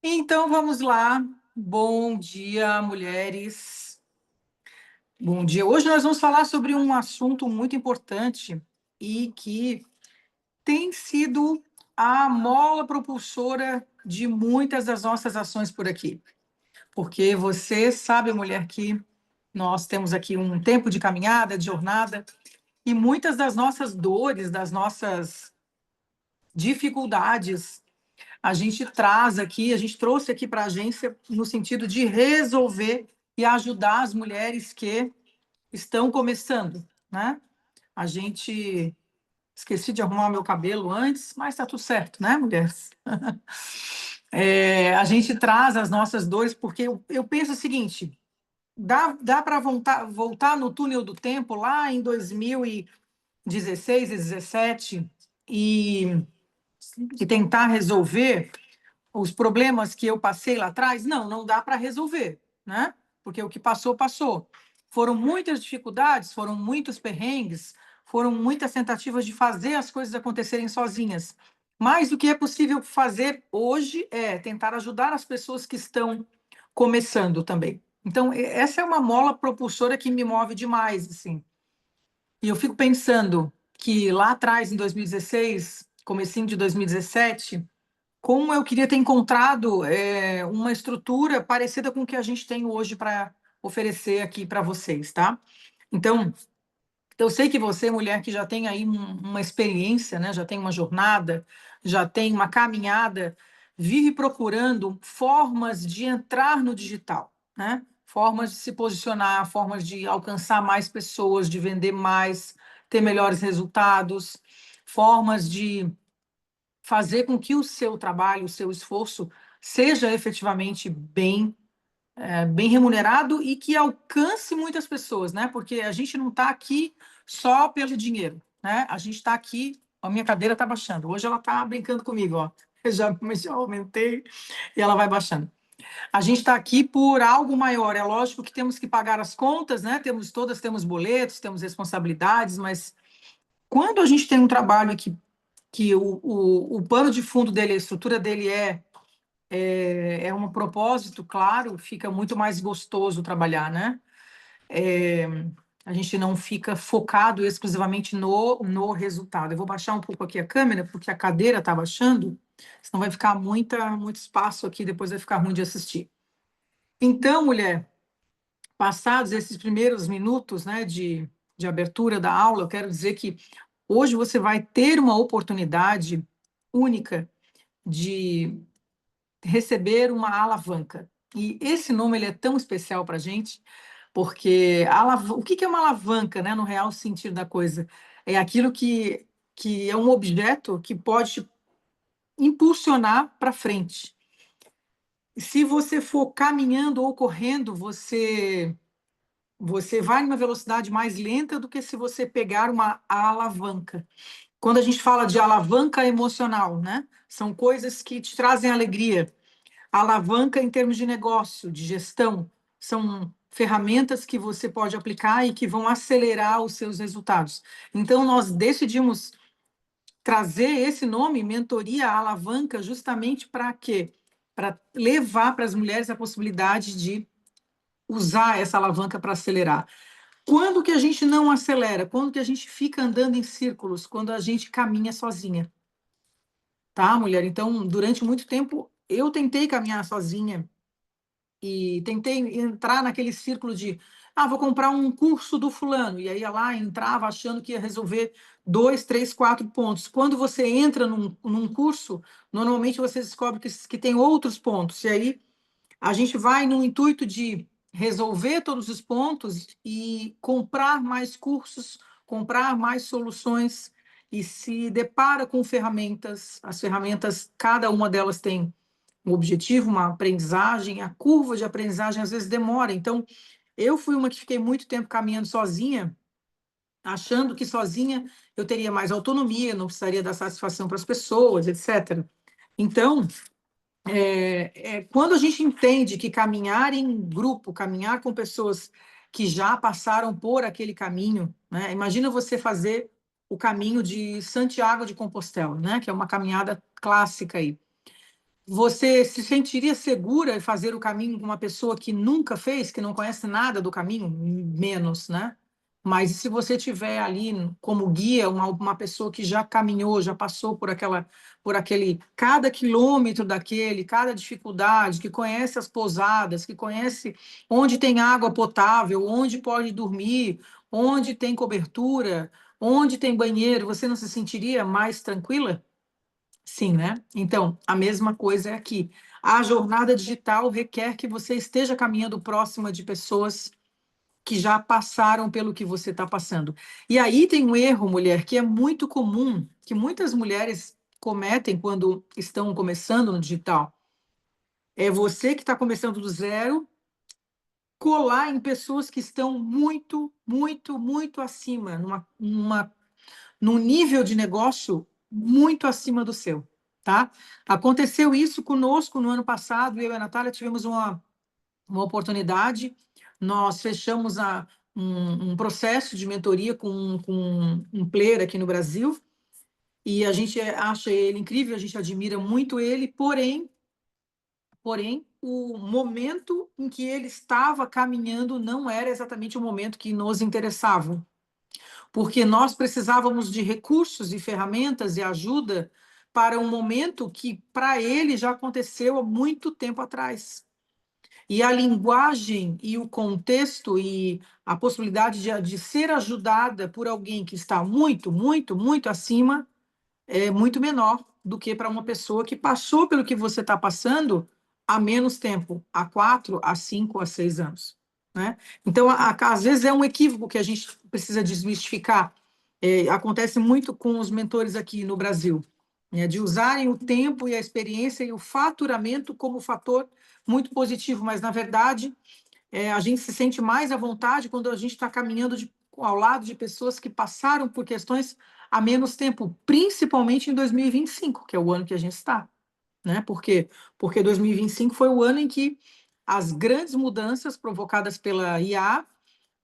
Então vamos lá. Bom dia, mulheres. Bom dia. Hoje nós vamos falar sobre um assunto muito importante e que tem sido a mola propulsora de muitas das nossas ações por aqui. Porque você sabe, mulher, que nós temos aqui um tempo de caminhada, de jornada, e muitas das nossas dores, das nossas dificuldades, a gente traz aqui, a gente trouxe aqui para a agência no sentido de resolver e ajudar as mulheres que estão começando, né? A gente esqueci de arrumar o meu cabelo antes, mas está tudo certo, né, mulheres? A gente traz as nossas dores porque eu penso o seguinte: dá para voltar no túnel do tempo lá em 2016 e 17 e tentar resolver os problemas que eu passei lá atrás? Não, não dá para resolver, né? Porque o que passou, passou. Foram muitas dificuldades, foram muitos perrengues, foram muitas tentativas de fazer as coisas acontecerem sozinhas. Mas o que é possível fazer hoje é tentar ajudar as pessoas que estão começando também. Então, essa é uma mola propulsora que me move demais, assim. E eu fico pensando que lá atrás, em 2016, comecinho de 2017, como eu queria ter encontrado uma estrutura parecida com o que a gente tem hoje para oferecer aqui para vocês, tá? Então, eu sei que você, mulher que já tem aí uma experiência, né, já tem uma jornada, já tem uma caminhada, vive procurando formas de entrar no digital, né? Formas de se posicionar, formas de alcançar mais pessoas, de vender mais, ter melhores resultados, formas de fazer com que o seu trabalho, o seu esforço seja efetivamente bem remunerado e que alcance muitas pessoas, né? Porque a gente não está aqui só pelo dinheiro, né? A gente está aqui. A minha cadeira está baixando. Hoje ela está brincando comigo, ó. Eu já aumentei e ela vai baixando. A gente está aqui por algo maior. É lógico que temos que pagar as contas, né? Temos boletos, temos responsabilidades, mas quando a gente tem um trabalho que o pano de fundo dele, a estrutura dele é um propósito, claro, fica muito mais gostoso trabalhar, né? É, a gente não fica focado exclusivamente no resultado. Eu vou baixar um pouco aqui a câmera, porque a cadeira está baixando, senão vai ficar muito espaço aqui, depois vai ficar ruim de assistir. Então, mulher, passados esses primeiros minutos, né, de abertura da aula, eu quero dizer que hoje você vai ter uma oportunidade única de receber uma alavanca. E esse nome ele é tão especial para a gente, porque o que é uma alavanca, né, no real sentido da coisa? É aquilo que é um objeto que pode te impulsionar para frente. Se você for caminhando ou correndo, você vai numa velocidade mais lenta do que se você pegar uma alavanca. Quando a gente fala de alavanca emocional, né? São coisas que te trazem alegria. Alavanca em termos de negócio, de gestão, são ferramentas que você pode aplicar e que vão acelerar os seus resultados. Então, nós decidimos trazer esse nome, mentoria alavanca, justamente para quê? Para levar para as mulheres a possibilidade de usar essa alavanca para acelerar. Quando que a gente não acelera? Quando que a gente fica andando em círculos? Quando a gente caminha sozinha, tá, mulher? Então, durante muito tempo, eu tentei caminhar sozinha e tentei entrar naquele círculo de, vou comprar um curso do fulano, e aí ia lá, entrava achando que ia resolver 2, 3, 4 pontos. Quando você entra num curso, normalmente você descobre que tem outros pontos, e aí a gente vai no intuito de resolver todos os pontos e comprar mais cursos, comprar mais soluções e se depara com ferramentas. As ferramentas, cada uma delas tem um objetivo, uma aprendizagem, a curva de aprendizagem às vezes demora. Então, eu fui uma que fiquei muito tempo caminhando sozinha, achando que sozinha eu teria mais autonomia, não precisaria dar satisfação para as pessoas, etc. Então, quando a gente entende que caminhar em grupo, caminhar com pessoas que já passaram por aquele caminho, né? Imagina você fazer o caminho de Santiago de Compostela, né? Que é uma caminhada clássica aí. Você se sentiria segura em fazer o caminho com uma pessoa que nunca fez, que não conhece nada do caminho? Menos, né? Mas se você tiver ali como guia uma pessoa que já caminhou, já passou por aquele, cada quilômetro daquele, cada dificuldade, que conhece as pousadas, que conhece onde tem água potável, onde pode dormir, onde tem cobertura, onde tem banheiro, você não se sentiria mais tranquila? Sim, né? Então, a mesma coisa é aqui. A jornada digital requer que você esteja caminhando próxima de pessoas que já passaram pelo que você está passando. E aí tem um erro, mulher, que é muito comum, que muitas mulheres cometem quando estão começando no digital. É você que está começando do zero, colar em pessoas que estão muito, muito, muito acima, num nível de negócio muito acima do seu, tá? Aconteceu isso conosco no ano passado, eu e a Natália tivemos uma oportunidade, nós fechamos um processo de mentoria com um player aqui no Brasil, e a gente acha ele incrível, a gente admira muito ele, porém, o momento em que ele estava caminhando não era exatamente o momento que nos interessava, porque nós precisávamos de recursos e ferramentas e ajuda para um momento que, para ele, já aconteceu há muito tempo atrás. E a linguagem e o contexto e a possibilidade de ser ajudada por alguém que está muito, muito, muito acima é muito menor do que para uma pessoa que passou pelo que você está passando há menos tempo, há 4, há 5, há 6 anos. Né? Então, às vezes é um equívoco que a gente precisa desmistificar. Acontece muito com os mentores aqui no Brasil, né? De usarem o tempo e a experiência e o faturamento como fator muito positivo, mas, na verdade, a gente se sente mais à vontade quando a gente está caminhando ao lado de pessoas que passaram por questões há menos tempo, principalmente em 2025, que é o ano que a gente está. Né? Por quê? Porque 2025 foi o ano em que as grandes mudanças provocadas pela IA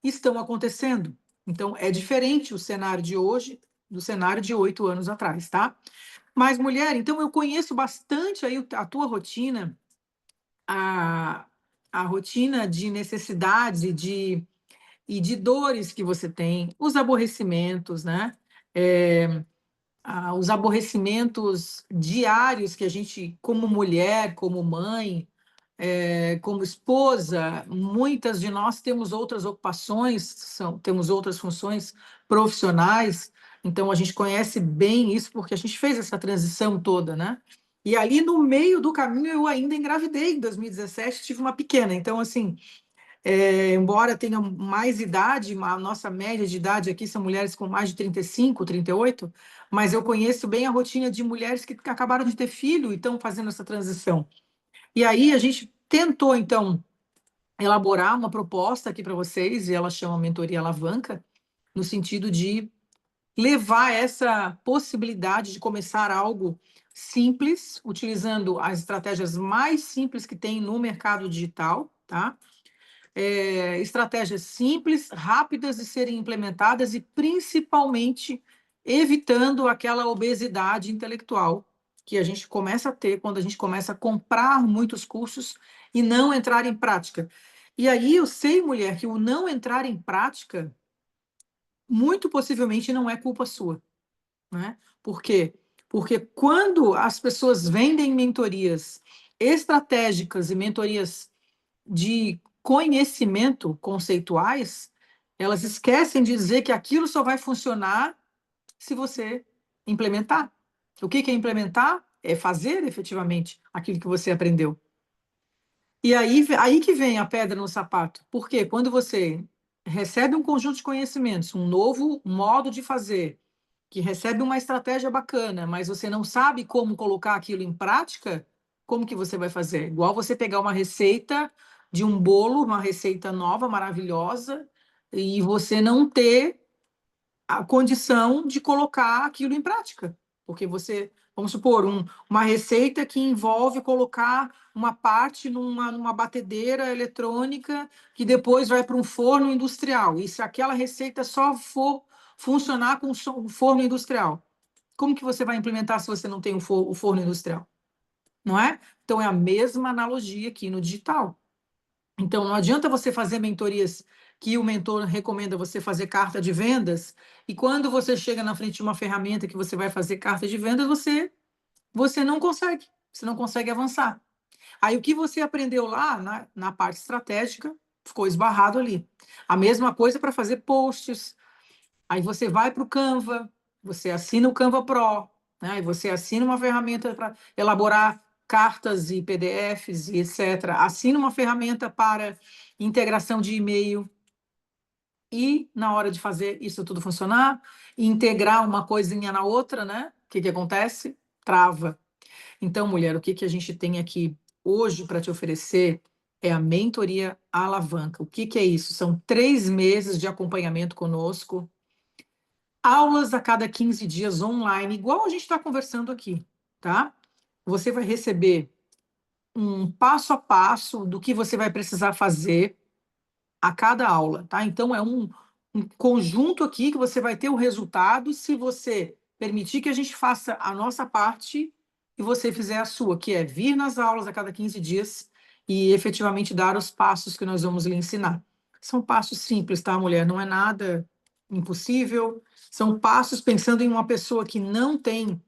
estão acontecendo. Então, é diferente o cenário de hoje do cenário de 8 anos atrás, tá? Mas, mulher, então eu conheço bastante aí a tua rotina, a, a rotina de necessidades e de dores que você tem, os aborrecimentos, né? Os aborrecimentos diários que a gente, como mulher, como mãe, como esposa, muitas de nós temos outras ocupações, temos outras funções profissionais, então a gente conhece bem isso porque a gente fez essa transição toda, né? E ali no meio do caminho eu ainda engravidei em 2017, tive uma pequena, então assim, embora tenha mais idade, a nossa média de idade aqui são mulheres com mais de 35, 38, mas eu conheço bem a rotina de mulheres que acabaram de ter filho e estão fazendo essa transição. E aí a gente tentou, então, elaborar uma proposta aqui para vocês, e ela chama Mentoria Alavanca, no sentido de levar essa possibilidade de começar algo simples, utilizando as estratégias mais simples que tem no mercado digital, tá? Estratégias simples, rápidas de serem implementadas e, principalmente, evitando aquela obesidade intelectual que a gente começa a ter quando a gente começa a comprar muitos cursos e não entrar em prática. E aí eu sei, mulher, que o não entrar em prática, muito possivelmente não é culpa sua, né? Por quê? Porque quando as pessoas vendem mentorias estratégicas e mentorias de conhecimento conceituais, elas esquecem de dizer que aquilo só vai funcionar se você implementar. O que é implementar? É fazer efetivamente aquilo que você aprendeu. E aí que vem a pedra no sapato. Porque quando você recebe um conjunto de conhecimentos, um novo modo de fazer, que recebe uma estratégia bacana, mas você não sabe como colocar aquilo em prática, como que você vai fazer? Igual você pegar uma receita de um bolo, uma receita nova, maravilhosa, e você não ter a condição de colocar aquilo em prática. Porque você, vamos supor, uma receita que envolve colocar uma parte numa batedeira eletrônica que depois vai para um forno industrial. E se aquela receita só for funcionar com o forno industrial. Como que você vai implementar se você não tem o forno industrial? Não é? Então, é a mesma analogia aqui no digital. Então, não adianta você fazer mentorias que o mentor recomenda você fazer carta de vendas, e quando você chega na frente de uma ferramenta que você vai fazer carta de vendas, você não consegue avançar. Aí, o que você aprendeu lá na parte estratégica ficou esbarrado ali. A mesma coisa para fazer posts. Aí você vai para o Canva, você assina o Canva Pro, né? E você assina uma ferramenta para elaborar cartas e PDFs e etc. Assina uma ferramenta para integração de e-mail. E na hora de fazer isso tudo funcionar, integrar uma coisinha na outra, né? O que acontece? Trava. Então, mulher, o que a gente tem aqui hoje para te oferecer é a mentoria alavanca. O que é isso? São 3 meses de acompanhamento conosco, aulas a cada 15 dias online, igual a gente está conversando aqui, tá? Você vai receber um passo a passo do que você vai precisar fazer a cada aula, tá? Então, é um conjunto aqui que você vai ter o resultado se você permitir que a gente faça a nossa parte e você fizer a sua, que é vir nas aulas a cada 15 dias e efetivamente dar os passos que nós vamos lhe ensinar. São passos simples, tá, mulher? Não é nada impossível. São passos pensando em uma pessoa que não tem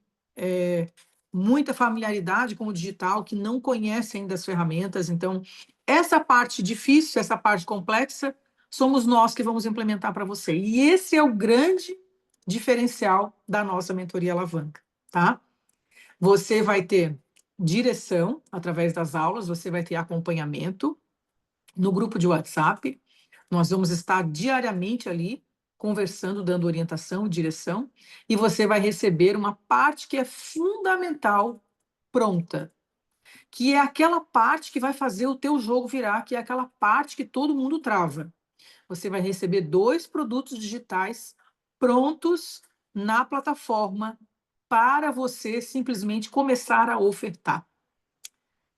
muita familiaridade com o digital, que não conhece ainda as ferramentas. Então, essa parte difícil, essa parte complexa, somos nós que vamos implementar para você. E esse é o grande diferencial da nossa mentoria alavanca, tá? Você vai ter direção através das aulas, você vai ter acompanhamento no grupo de WhatsApp. Nós vamos estar diariamente ali conversando, dando orientação, direção, e você vai receber uma parte que é fundamental pronta, que é aquela parte que vai fazer o teu jogo virar, que é aquela parte que todo mundo trava. Você vai receber 2 produtos digitais prontos na plataforma para você simplesmente começar a ofertar.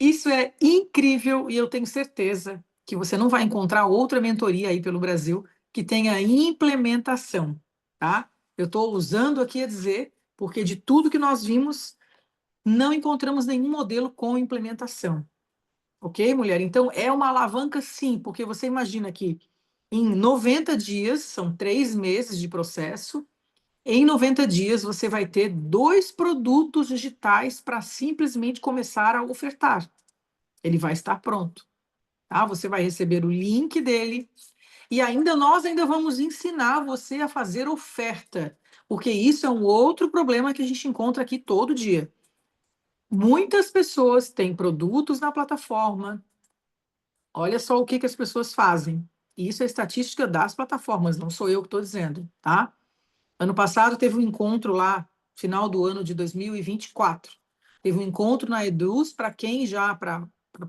Isso é incrível e eu tenho certeza que você não vai encontrar outra mentoria aí pelo Brasil que tenha implementação, tá? Eu estou usando aqui a dizer, porque de tudo que nós vimos, não encontramos nenhum modelo com implementação. Ok, mulher? Então, é uma alavanca sim, porque você imagina que em 90 dias, são 3 meses de processo, em 90 dias você vai ter 2 produtos digitais para simplesmente começar a ofertar. Ele vai estar pronto, tá? Você vai receber o link dele e nós ainda vamos ensinar você a fazer oferta, porque isso é um outro problema que a gente encontra aqui todo dia. Muitas pessoas têm produtos na plataforma. Olha só o que as pessoas fazem. Isso é estatística das plataformas, não sou eu que estou dizendo, tá? Ano passado teve um encontro lá, final do ano de 2024. Teve um encontro na Eduz para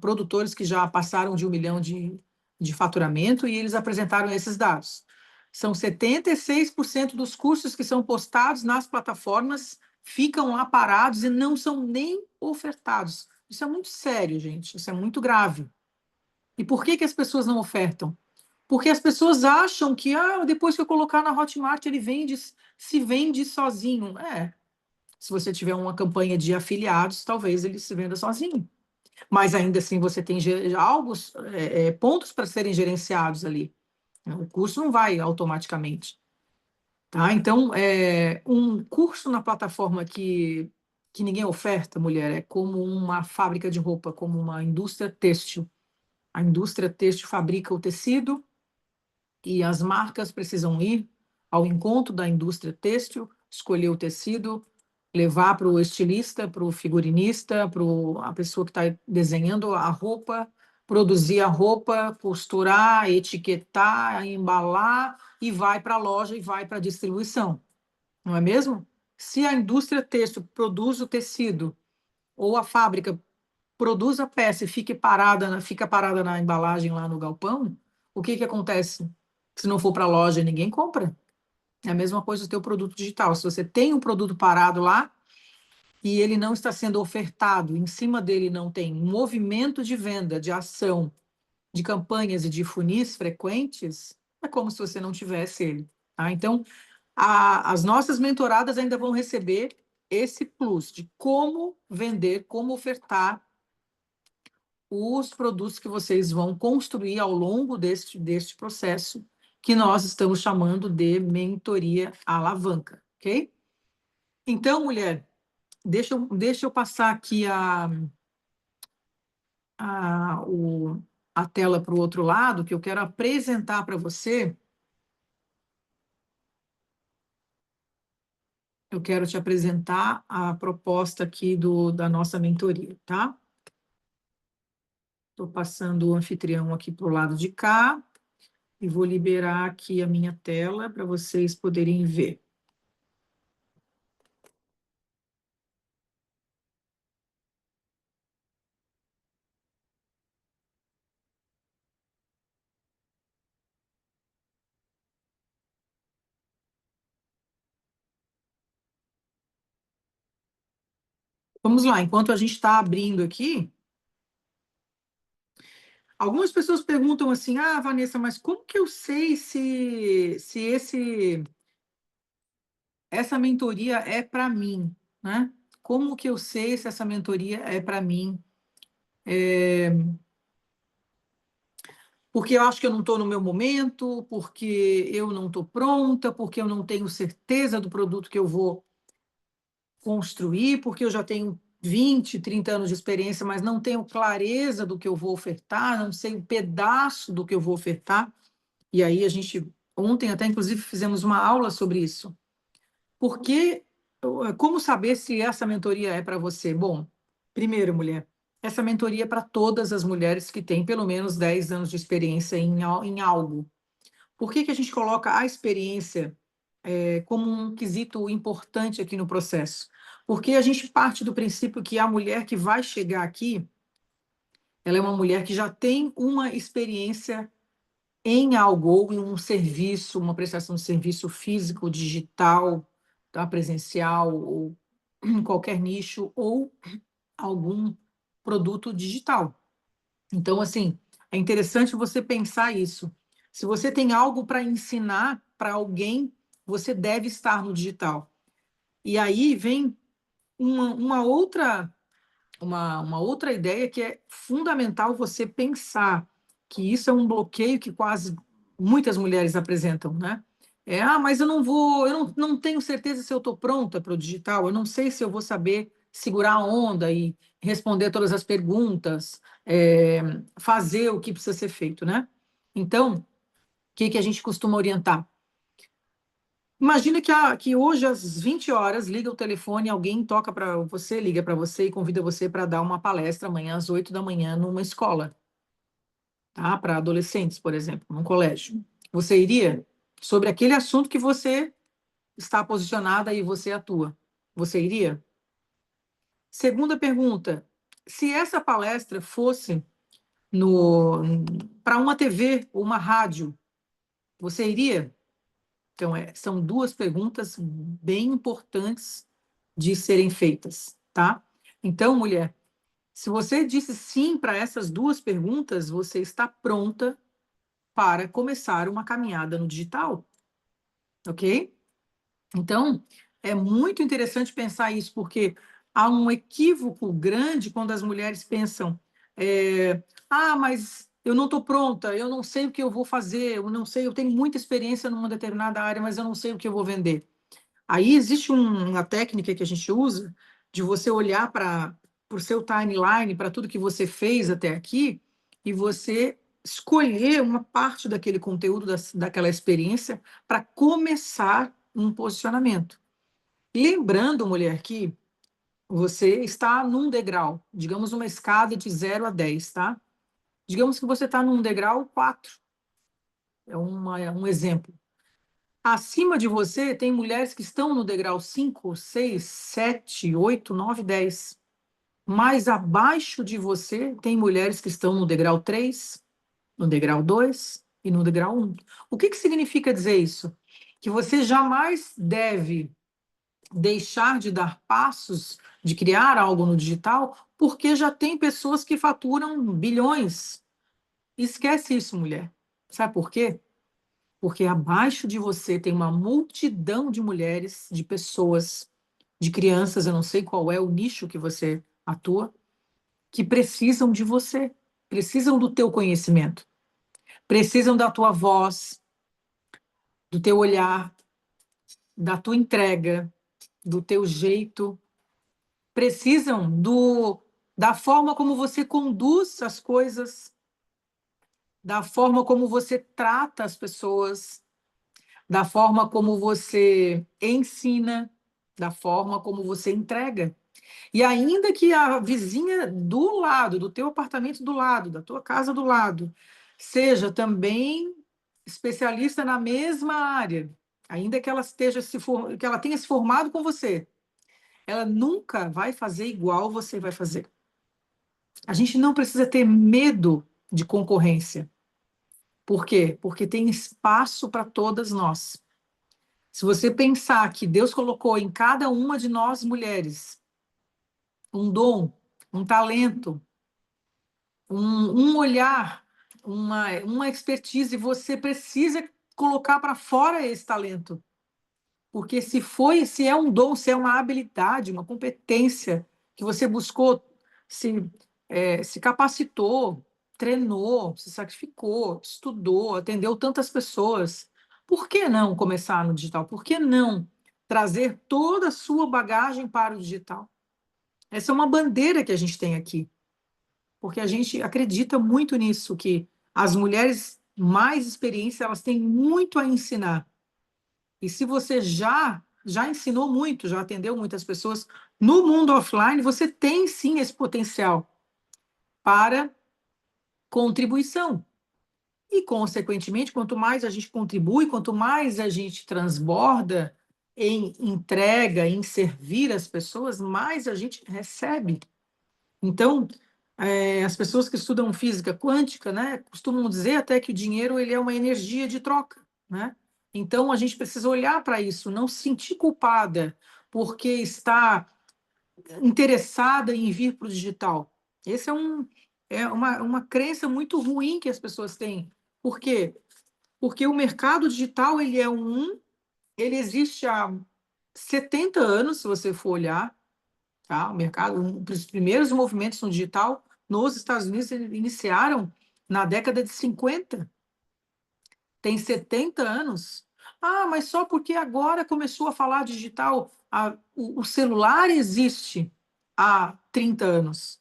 produtores que já passaram de 1 milhão de faturamento e eles apresentaram esses dados. São 76% dos cursos que são postados nas plataformas ficam lá parados e não são nem ofertados. Isso é muito sério, gente. Isso é muito grave. E por que as pessoas não ofertam? Porque as pessoas acham que depois que eu colocar na Hotmart ele se vende sozinho. Se você tiver uma campanha de afiliados, talvez ele se venda sozinho. Mas ainda assim você tem pontos para serem gerenciados ali. O curso não vai automaticamente. Tá? Então, um curso na plataforma que ninguém oferta, mulher, é como uma fábrica de roupa, como uma indústria têxtil. A indústria têxtil fabrica o tecido e as marcas precisam ir ao encontro da indústria têxtil, escolher o tecido, levar para o estilista, para o figurinista, para a pessoa que está desenhando a roupa, produzir a roupa, costurar, etiquetar, embalar e vai para a loja e vai para a distribuição, não é mesmo? Se a indústria têxtil produz o tecido ou a fábrica produz a peça e fica parada na embalagem lá no galpão, o que acontece? Se não for para a loja, ninguém compra. É a mesma coisa do teu produto digital. Se você tem um produto parado lá e ele não está sendo ofertado, em cima dele não tem um movimento de venda, de ação, de campanhas e de funis frequentes, é como se você não tivesse ele. Tá? Então, As nossas mentoradas ainda vão receber esse plus de como vender, como ofertar os produtos que vocês vão construir ao longo deste processo, que nós estamos chamando de mentoria alavanca, ok? Então, mulher, deixa eu passar aqui a, a tela para o outro lado, que eu quero apresentar para você. Eu quero te apresentar a proposta aqui da nossa mentoria, tá? Estou passando o anfitrião aqui para o lado de cá e vou liberar aqui a minha tela para vocês poderem ver. Vamos lá, enquanto a gente está abrindo aqui, algumas pessoas perguntam assim: ah, Vanessa, mas como que eu sei se essa mentoria é para mim, né? Como que eu sei se essa mentoria é para mim? Porque eu acho que eu não estou no meu momento, porque eu não estou pronta, porque eu não tenho certeza do produto que eu vou construir, porque eu já tenho 20, 30 anos de experiência, mas não tenho clareza do que eu vou ofertar, não sei um pedaço do que eu vou ofertar. E aí a gente, ontem até inclusive fizemos uma aula sobre isso. Porque, como saber se essa mentoria é para você? Bom, primeiro, mulher, essa mentoria é para todas as mulheres que têm pelo menos 10 anos de experiência em algo. Por que que a gente coloca a experiência como um quesito importante aqui no processo? Porque a gente parte do princípio que a mulher que vai chegar aqui, ela é uma mulher que já tem uma experiência em algo, ou em um serviço, uma prestação de serviço físico, digital, tá? Presencial, ou em qualquer nicho, ou algum produto digital. Então, assim, é interessante você pensar isso. Se você tem algo para ensinar para alguém, você deve estar no digital. E aí vem uma outra uma outra ideia que é fundamental você pensar que isso é um bloqueio que quase muitas mulheres apresentam, né? Mas eu não vou, eu não tenho certeza se eu estou pronta para o digital, eu não sei se eu vou saber segurar a onda e responder todas as perguntas, fazer o que precisa ser feito, né? Então, o que que a gente costuma orientar? Imagina que hoje, às 20 horas, liga o telefone, alguém toca para você, liga para você e convida você para dar uma palestra amanhã às 8 da manhã numa escola, tá? Para adolescentes, por exemplo, num colégio. Você iria? Sobre aquele assunto que você está posicionada e você atua. Você iria? Segunda pergunta: se essa palestra fosse no para uma TV ou uma rádio, você iria? Então, são duas perguntas bem importantes de serem feitas, tá? Então, mulher, se você disse sim para essas duas perguntas, você está pronta para começar uma caminhada no digital, ok? Então, é muito interessante pensar isso, porque há um equívoco grande quando as mulheres pensam: mas eu não estou pronta, eu não sei o que eu vou fazer, eu não sei, eu tenho muita experiência numa determinada área, mas eu não sei o que eu vou vender. Aí existe uma técnica que a gente usa de você olhar para o seu timeline, para tudo que você fez até aqui, e você escolher uma parte daquele conteúdo, daquela experiência, para começar um posicionamento. Lembrando, mulher, que você está num degrau, digamos uma escada de 0 a 10, tá? Digamos que você está num degrau 4, é um exemplo. Acima de você, tem mulheres que estão no degrau 5, 6, 7, 8, 9, 10. Mais abaixo de você, tem mulheres que estão no degrau 3, no degrau 2 e no degrau 1. O que que significa dizer isso? Que você jamais deve deixar de dar passos, de criar algo no digital, porque já tem pessoas que faturam bilhões. Esquece isso, mulher. Sabe por quê? Porque abaixo de você tem uma multidão de mulheres, de pessoas, de crianças, eu não sei qual é o nicho que você atua, que precisam de você, precisam do teu conhecimento, precisam da tua voz, do teu olhar, da tua entrega, do teu jeito, precisam da forma como você conduz as coisas, da forma como você trata as pessoas, da forma como você ensina, da forma como você entrega. E ainda que a vizinha do lado, do teu apartamento do lado, da tua casa do lado, seja também especialista na mesma área, ainda que ela que ela tenha se formado com você, ela nunca vai fazer igual você vai fazer. A gente não precisa ter medo de concorrência. Por quê? Porque tem espaço para todas nós. Se você pensar que Deus colocou em cada uma de nós mulheres um dom, um talento, um olhar, uma expertise, você precisa colocar para fora esse talento. Porque se é um dom, se é uma habilidade, uma competência que você buscou, se capacitou, treinou, se sacrificou, estudou, atendeu tantas pessoas, por que não começar no digital? Por que não trazer toda a sua bagagem para o digital? Essa é uma bandeira que a gente tem aqui, porque a gente acredita muito nisso, que as mulheres mais experientes, elas têm muito a ensinar. E se você já ensinou muito, já atendeu muitas pessoas no mundo offline, você tem sim esse potencial para contribuição. E, consequentemente, quanto mais a gente contribui, quanto mais a gente transborda em entrega, em servir as pessoas, mais a gente recebe. Então, as pessoas que estudam física quântica, né, costumam dizer até que o dinheiro ele é uma energia de troca, né? Então, a gente precisa olhar para isso, não se sentir culpada porque está interessada em vir para o digital. Esse é uma crença muito ruim que as pessoas têm. Por quê? Porque o mercado digital ele existe há 70 anos, se você for olhar, tá? O mercado, os primeiros movimentos no digital nos Estados Unidos iniciaram na década de 50. Tem 70 anos. Ah, mas só porque agora começou a falar digital. O celular existe há 30 anos,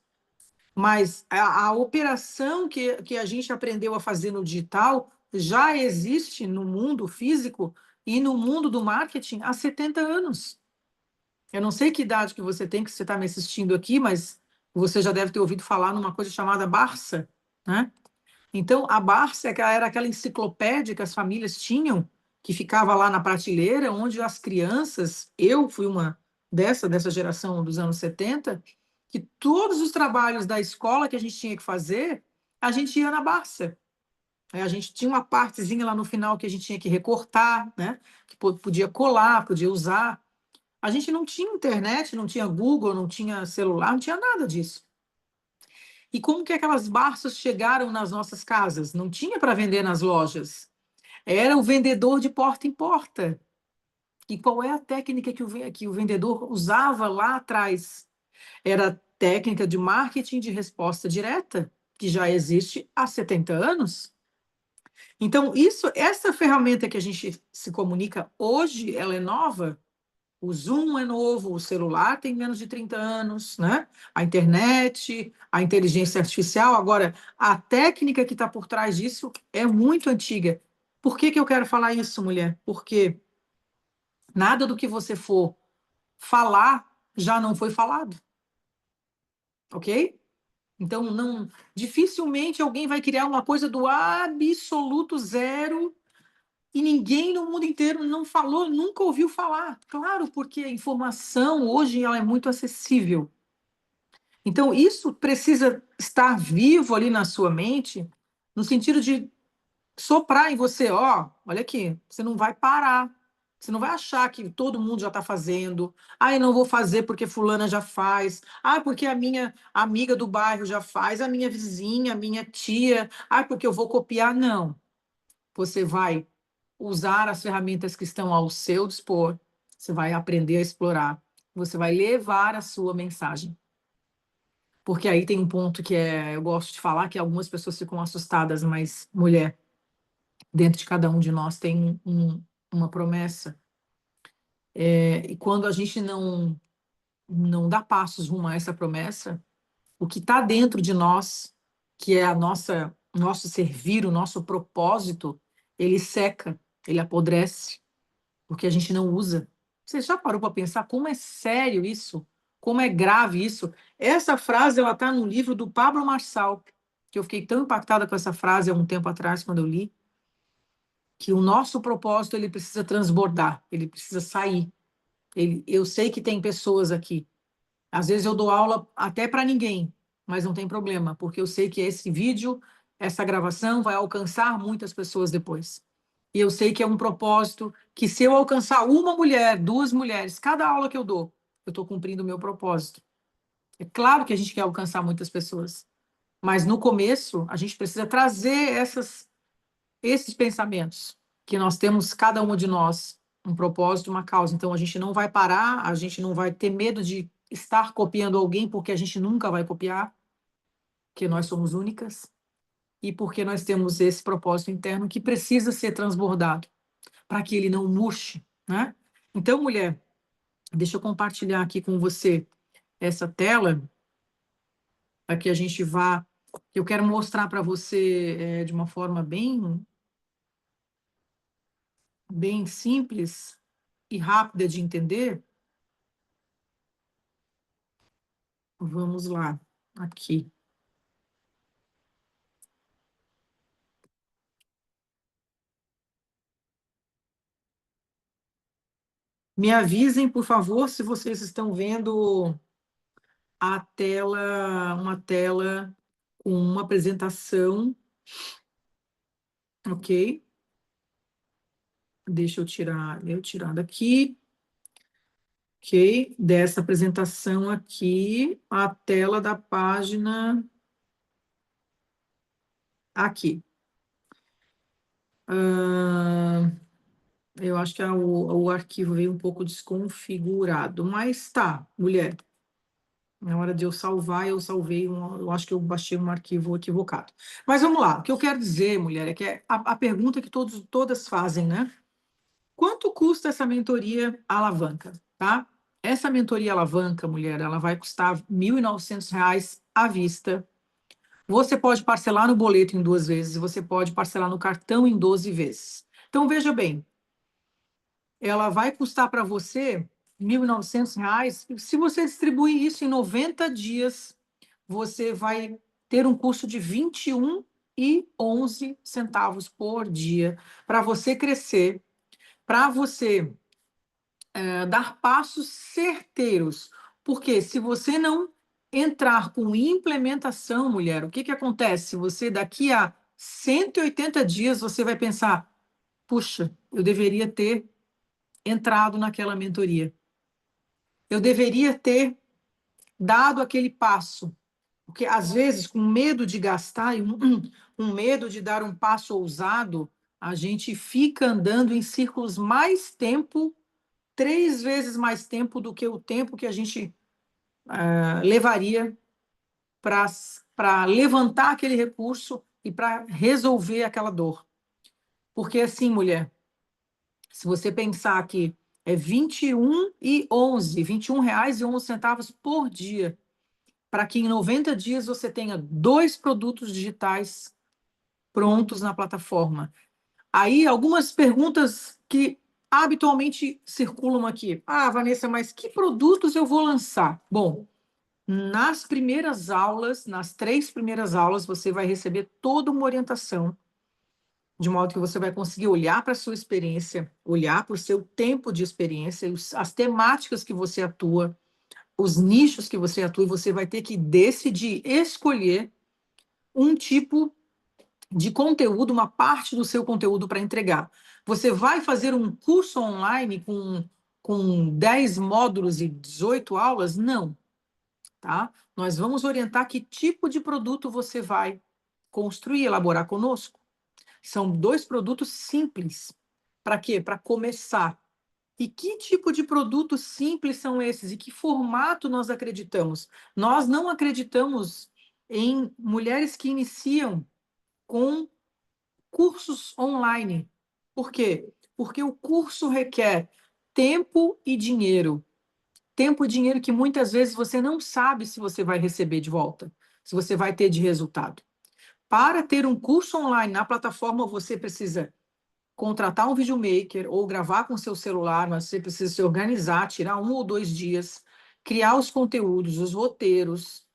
mas a operação que a gente aprendeu a fazer no digital já existe no mundo físico e no mundo do marketing há 70 anos. Eu não sei que idade que você tem, que você está me assistindo aqui, mas você já deve ter ouvido falar numa coisa chamada Barça, né? Então, a Barça era aquela enciclopédia que as famílias tinham, que ficava lá na prateleira, onde as crianças, eu fui uma dessa geração dos anos 70, que todos os trabalhos da escola que a gente tinha que fazer, a gente ia na Barça. A gente tinha uma partezinha lá no final que a gente tinha que recortar, né? Que podia colar, podia usar. A gente não tinha internet, não tinha Google, não tinha celular, não tinha nada disso. E como que aquelas Barças chegaram nas nossas casas? Não tinha para vender nas lojas. Era o vendedor de porta em porta. E qual é a técnica que o vendedor usava lá atrás? Era a técnica de marketing de resposta direta, que já existe há 70 anos. Então, essa ferramenta que a gente se comunica hoje, ela é nova. O Zoom é novo, o celular tem menos de 30 anos, né? A internet, a inteligência artificial. Agora, a técnica que está por trás disso é muito antiga. Por que que eu quero falar isso, mulher? Porque nada do que você for falar já não foi falado, ok? Então, não, dificilmente alguém vai criar uma coisa do absoluto zero e ninguém no mundo inteiro não falou, nunca ouviu falar. Claro, porque a informação hoje ela é muito acessível. Então, isso precisa estar vivo ali na sua mente, no sentido de soprar em você, ó, olha aqui, você não vai parar. Você não vai achar que todo mundo já está fazendo. Ah, eu não vou fazer porque fulana já faz. Ah, porque a minha amiga do bairro já faz, a minha vizinha, a minha tia. Ah, porque eu vou copiar. Não. Você vai usar as ferramentas que estão ao seu dispor, você vai aprender a explorar, você vai levar a sua mensagem. Porque aí tem um ponto que eu gosto de falar, que algumas pessoas ficam assustadas, mas, mulher, dentro de cada um de nós tem uma promessa. E quando a gente não dá passos rumo a essa promessa, o que está dentro de nós, que é nosso servir, o nosso propósito, ele seca, ele apodrece, porque a gente não usa. Você já parou para pensar como é sério isso? Como é grave isso? Essa frase ela está no livro do Pablo Marçal, que eu fiquei tão impactada com essa frase há um tempo atrás, quando eu li, que o nosso propósito ele precisa transbordar, ele precisa sair. Eu sei que tem pessoas aqui. Às vezes eu dou aula até para ninguém, mas não tem problema, porque eu sei que esse vídeo, essa gravação vai alcançar muitas pessoas depois. E eu sei que é um propósito que se eu alcançar uma mulher, duas mulheres, cada aula que eu dou, eu estou cumprindo o meu propósito. É claro que a gente quer alcançar muitas pessoas, mas no começo a gente precisa trazer esses pensamentos, que nós temos, cada uma de nós, um propósito, uma causa. Então, a gente não vai parar, a gente não vai ter medo de estar copiando alguém, porque a gente nunca vai copiar, porque nós somos únicas, e porque nós temos esse propósito interno que precisa ser transbordado, para que ele não murche, né? Então, mulher, deixa eu compartilhar aqui com você essa tela, para que a gente vá. Eu quero mostrar para você de uma forma bem simples e rápida de entender. Vamos lá, aqui. Me avisem, por favor, se vocês estão vendo a tela, uma tela com uma apresentação, ok? Deixa eu tirar daqui, ok? Dessa apresentação aqui, a tela da página aqui. Eu acho que o arquivo veio um pouco desconfigurado, mas tá, mulher. Na hora de eu salvar, eu salvei, eu acho que eu baixei um arquivo equivocado. Mas vamos lá, o que eu quero dizer, mulher, é que é a pergunta que todas fazem, né? Quanto custa essa mentoria alavanca, tá? Essa mentoria alavanca, mulher, ela vai custar R$ 1.900 à vista. Você pode parcelar no boleto em 2 vezes, você pode parcelar no cartão em 12 vezes. Então, veja bem, ela vai custar para você R$ 1.900. Se você distribuir isso em 90 dias, você vai ter um custo de 21,11 centavos por dia para você crescer, para você dar passos certeiros. Porque se você não entrar com implementação, mulher, o que, que acontece? Você daqui a 180 dias você vai pensar, puxa, eu deveria ter entrado naquela mentoria. Eu deveria ter dado aquele passo. Porque, às vezes, com medo de gastar e um medo de dar um passo ousado, a gente fica andando em círculos mais tempo, 3 vezes mais tempo do que o tempo que a gente levaria para levantar aquele recurso e para resolver aquela dor. Porque, assim, mulher, se você pensar que é 21,11, R$ 21,11 por dia, para que em 90 dias você tenha 2 produtos digitais prontos na plataforma. Aí, algumas perguntas que habitualmente circulam aqui. Ah, Vanessa, mas que produtos eu vou lançar? Bom, nas primeiras aulas, nas 3 primeiras aulas, você vai receber toda uma orientação, de modo que você vai conseguir olhar para a sua experiência, olhar para o seu tempo de experiência, as temáticas que você atua, os nichos que você atua, e você vai ter que decidir, escolher um tipo de conteúdo, uma parte do seu conteúdo para entregar. Você vai fazer um curso online com 10 módulos e 18 aulas? Não, tá? Nós vamos orientar que tipo de produto você vai construir, elaborar conosco. São 2 produtos simples. Para quê? Para começar. E que tipo de produtos simples são esses? E que formato nós acreditamos? Nós não acreditamos em mulheres que iniciam com cursos online. Por quê? Porque o curso requer tempo e dinheiro. Tempo e dinheiro que muitas vezes você não sabe se você vai receber de volta, se você vai ter de resultado. Para ter um curso online na plataforma, você precisa contratar um videomaker ou gravar com seu celular, mas você precisa se organizar, tirar 1 ou 2 dias, criar os conteúdos, os roteiros,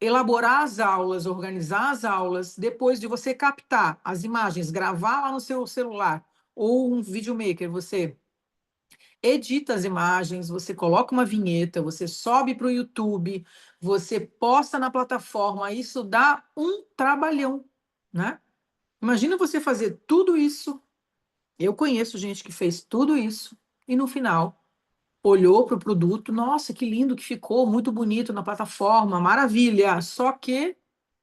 elaborar as aulas, organizar as aulas, depois de você captar as imagens, gravar lá no seu celular ou um videomaker, você edita as imagens, você coloca uma vinheta, você sobe para o YouTube, você posta na plataforma, isso dá um trabalhão, né? Imagina você fazer tudo isso. Eu conheço gente que fez tudo isso e no final olhou para o produto, nossa, que lindo que ficou, muito bonito na plataforma, maravilha. Só que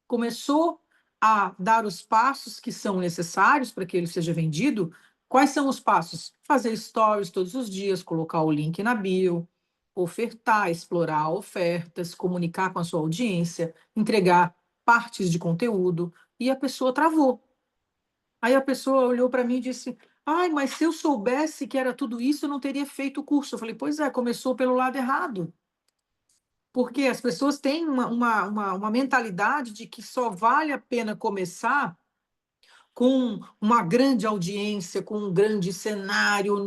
começou a dar os passos que são necessários para que ele seja vendido. Quais são os passos? Fazer stories todos os dias, colocar o link na bio, ofertar, explorar ofertas, comunicar com a sua audiência, entregar partes de conteúdo, e a pessoa travou. Aí a pessoa olhou para mim e disse: Ai, mas se eu soubesse que era tudo isso, eu não teria feito o curso. Eu falei: Pois é, começou pelo lado errado. Porque as pessoas têm uma mentalidade de que só vale a pena começar com uma grande audiência, com um grande cenário,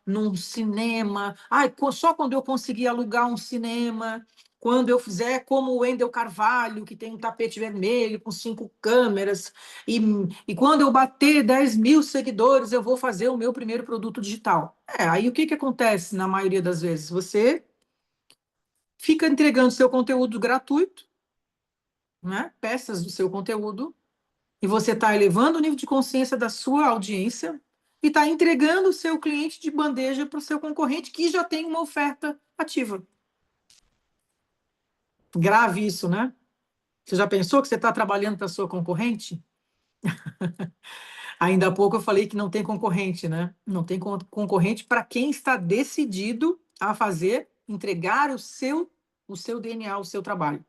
num cinema. Ai, só quando eu conseguir alugar um cinema, quando eu fizer como o Wendel Carvalho, que tem um tapete vermelho com 5 câmeras, e, e quando eu bater 10 mil seguidores, eu vou fazer o meu primeiro produto digital. Aí o que que acontece na maioria das vezes? Você fica entregando seu conteúdo gratuito, né? Peças do seu conteúdo, e você está elevando o nível de consciência da sua audiência e está entregando o seu cliente de bandeja para o seu concorrente que já tem uma oferta ativa. Grave isso, né? Você já pensou que você está trabalhando para a sua concorrente? Ainda há pouco eu falei que não tem concorrente, né? Não tem concorrente para quem está decidido a fazer, entregar o seu DNA, o seu trabalho.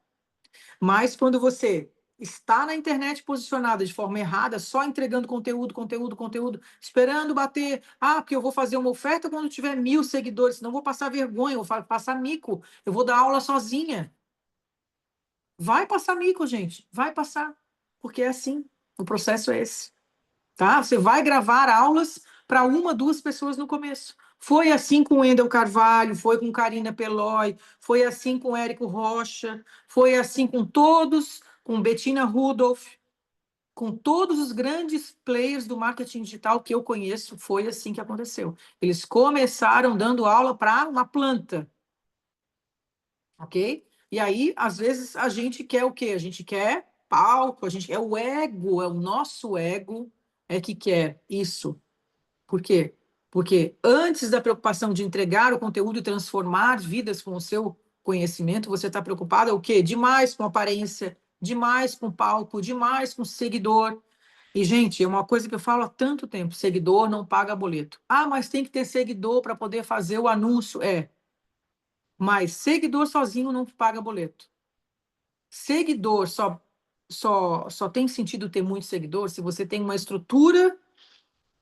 Mas quando você está na internet posicionada de forma errada, só entregando conteúdo, conteúdo, conteúdo, esperando bater, porque eu vou fazer uma oferta quando tiver 1.000 seguidores, senão eu vou passar vergonha, eu vou passar mico, eu vou dar aula sozinha. Vai passar mico, gente, vai passar, porque é assim, o processo é esse, tá? Você vai gravar aulas para 1, 2 pessoas no começo. Foi assim com o Wendel Carvalho, foi com Karina Peloy, foi assim com Érico Rocha, foi assim com todos, com Bettina Rudolph, com todos os grandes players do marketing digital que eu conheço, foi assim que aconteceu. Eles começaram dando aula para uma planta, ok? E aí, às vezes, a gente quer o quê? A gente quer palco, a gente quer o ego, é o nosso ego é que quer isso. Por quê? Porque antes da preocupação de entregar o conteúdo e transformar vidas com o seu conhecimento, você está preocupada o quê? Demais com aparência, demais com palco, demais com seguidor. E, gente, é uma coisa que eu falo há tanto tempo: seguidor não paga boleto. Mas tem que ter seguidor para poder fazer o anúncio. Mas seguidor sozinho não paga boleto. Seguidor só tem sentido ter muito seguidor se você tem uma estrutura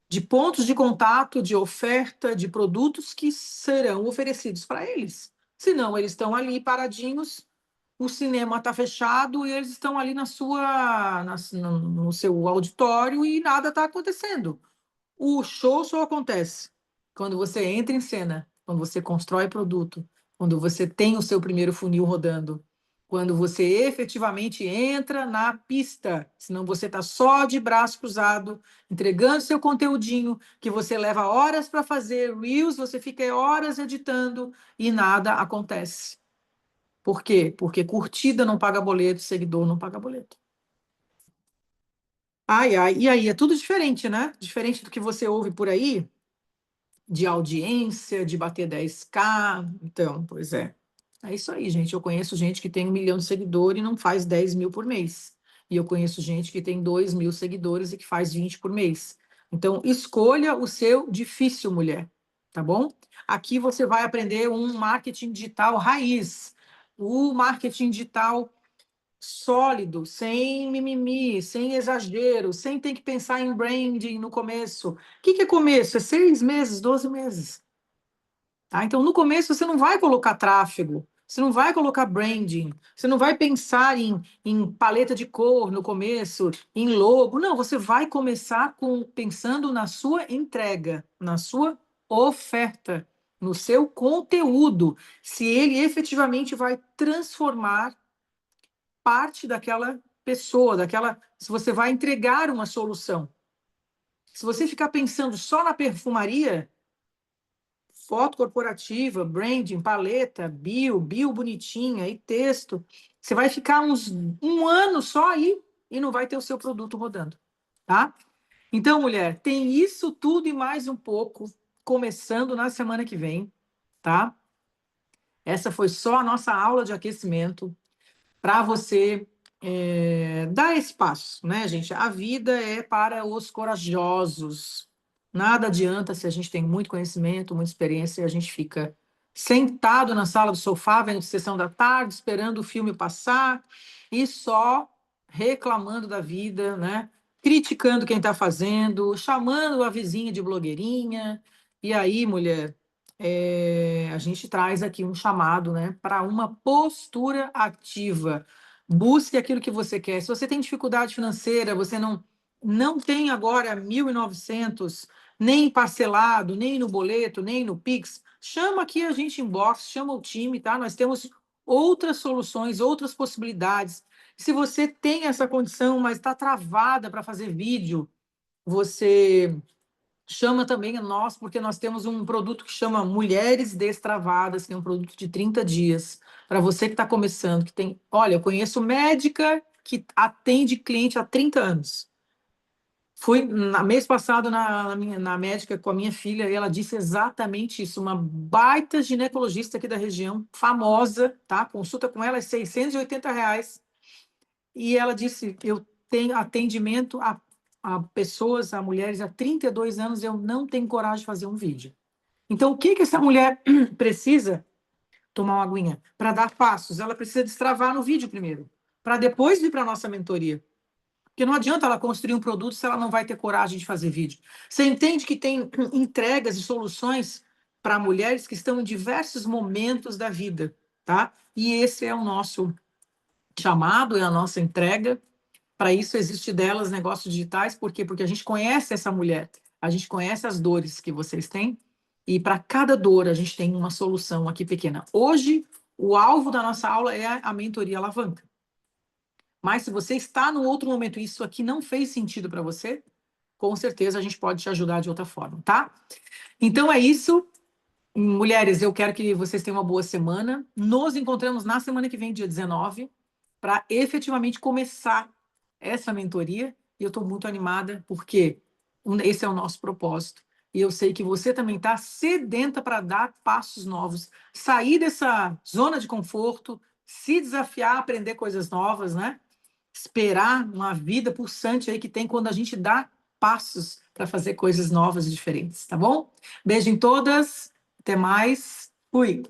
de pontos de contato, de oferta, de produtos que serão oferecidos para eles. Senão, eles estão ali paradinhos, o cinema está fechado e eles estão ali no seu auditório e nada está acontecendo. O show só acontece quando você entra em cena, quando você constrói produto, quando você tem o seu primeiro funil rodando, quando você efetivamente entra na pista. Senão você está só de braço cruzado, entregando seu conteúdinho, que você leva horas para fazer, Reels, você fica horas editando e nada acontece. Por quê? Porque curtida não paga boleto, seguidor não paga boleto. Ai, ai, e aí é tudo diferente, né? Diferente do que você ouve por aí, de audiência, de bater 10K. Então, pois é. É isso aí, gente. Eu conheço gente que tem 1 milhão de seguidores e não faz 10 mil por mês. E eu conheço gente que tem 2 mil seguidores e que faz 20 por mês. Então, escolha o seu difícil, mulher, tá bom? Aqui você vai aprender um marketing digital raiz, o marketing digital sólido, sem mimimi, sem exagero, sem ter que pensar em branding no começo. O que é começo? É 6 meses, 12 meses. Tá? Então, no começo, você não vai colocar tráfego, você não vai colocar branding, você não vai pensar em paleta de cor no começo, em logo. Não, você vai começar pensando na sua entrega, na sua oferta, no seu conteúdo, se ele efetivamente vai transformar parte daquela pessoa, se você vai entregar uma solução. Se você ficar pensando só na perfumaria, foto corporativa, branding, paleta, bio bonitinha e texto, você vai ficar um ano só aí e não vai ter o seu produto rodando, tá? Então, mulher, tem isso tudo e mais um pouco começando na semana que vem, tá? Essa foi só a nossa aula de aquecimento para você dar esse passo, né, gente? A vida é para os corajosos. Nada adianta se a gente tem muito conhecimento, muita experiência, e a gente fica sentado na sala do sofá, vendo sessão da tarde, esperando o filme passar e só reclamando da vida, né? Criticando quem está fazendo, chamando a vizinha de blogueirinha. E aí, mulher, a gente traz aqui um chamado, né, para uma postura ativa. Busque aquilo que você quer. Se você tem dificuldade financeira, você não tem agora 1.900 nem parcelado, nem no boleto, nem no Pix, chama aqui a gente inbox, chama o time, tá? Nós temos outras soluções, outras possibilidades. Se você tem essa condição, mas está travada para fazer vídeo, você chama também a nós, porque nós temos um produto que chama Mulheres Destravadas, que é um produto de 30 dias. Para você que está começando, que tem. Olha, eu conheço médica que atende cliente há 30 anos. Fui mês passado na médica com a minha filha e ela disse exatamente isso. Uma baita ginecologista aqui da região, famosa, tá? Consulta com ela é R$ 680. E ela disse: eu tenho atendimento a pessoas, a mulheres há 32 anos, eu não tenho coragem de fazer um vídeo. Então, o que essa mulher precisa? Tomar uma aguinha. Para dar passos, ela precisa destravar no vídeo primeiro, para depois vir para a nossa mentoria. Porque não adianta ela construir um produto se ela não vai ter coragem de fazer vídeo. Você entende que tem entregas e soluções para mulheres que estão em diversos momentos da vida, tá? E esse é o nosso chamado, é a nossa entrega. Para isso existe delas negócios digitais, por quê? Porque a gente conhece essa mulher, a gente conhece as dores que vocês têm, e para cada dor a gente tem uma solução aqui pequena. Hoje, o alvo da nossa aula é a mentoria alavanca. Mas se você está no outro momento e isso aqui não fez sentido para você, com certeza a gente pode te ajudar de outra forma, tá? Então é isso. Mulheres, eu quero que vocês tenham uma boa semana. Nos encontramos na semana que vem, dia 19, para efetivamente começar essa mentoria. E eu estou muito animada, porque esse é o nosso propósito. E eu sei que você também está sedenta para dar passos novos, sair dessa zona de conforto, se desafiar, aprender coisas novas, né? Esperar uma vida pulsante aí que tem quando a gente dá passos para fazer coisas novas e diferentes, tá bom? Beijo em todas, até mais, fui!